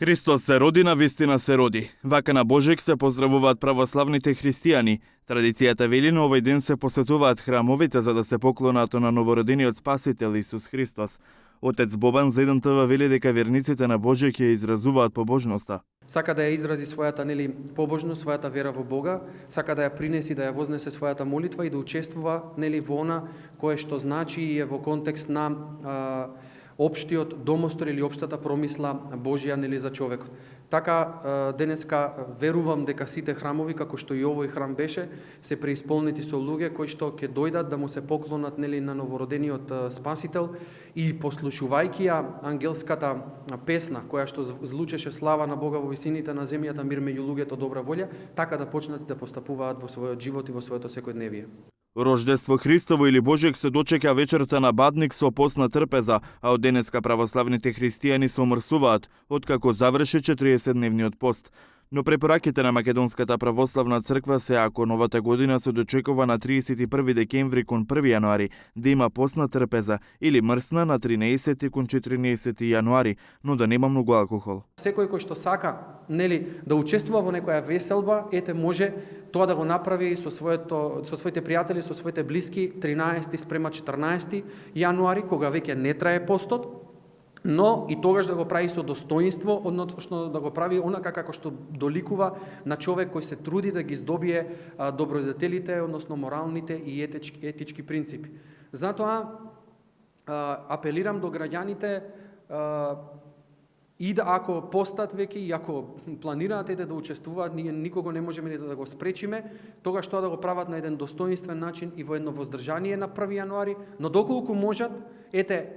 Христос се роди, на вистина се роди. Вака на Божик се поздравуваат православните христијани. Традицијата вели на овој ден се посетуваат храмовите за да се поклонат на новородениот Спасител Исус Христос. Отец Бобан за 1 вели дека верниците на Божик ја изразуваат побожноста. Сака да ја изрази својата побожност, својата вера во Бога, сака да ја принеси, да ја вознесе својата молитва и да учествува во она кое што значи и е во контекст на општиот домостор или општата промисла Божја за човекот. Така денеска верувам дека сите храмови, како што и овој храм беше, се преисполнети со луѓе кои што ќе дојдат да му се поклонат на новородениот Спасител и послушувајќи ја ангелската песна која што звучеше слава на Бога во висините, на земјата мир меѓу луѓето добра волја, така да почнат да постапуваат во својот живот и во своето секојдневие. Рождество Христово или Божик се дочека вечерта на Бадник со постна трпеза, а од денеска православните христијани се омрсуваат, откако заврши 40-дневниот пост. Но препораките на Македонската православна црква се ако новата година се дочекува на 31 декември кон 1 јануари, да има постна трпеза или мрсна на 13 кон 14 јануари, но да нема многу алкохол. Секој кој што сака, да учествува во некоја веселба, може тоа да го направи со своите пријатели, со своите блиски 13 спрема 14 јануари, кога веќе не трае постот, но и тогаш да го прави со достоинство, односно да го прави онака како што доликува на човек кој се труди да ги здобие добродетелите, односно моралните и етички принципи. Затоа апелирам до граѓаните и да ако постат веќе и ако планираат да учествуваат, ние никого не можеме да го спречиме, тогаш тоа да го прават на еден достоинствен начин и во едно воздржание на 1 јануари, но доколку можат,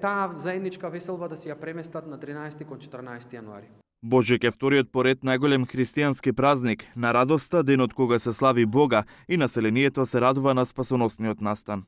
таа заедничка веселба да си ја преместат на 13 кон 14 јануари. Божик е вториот поред најголем христијански празник, на радоста, денот кога се слави Бога и населението се радува на спасоносниот настан.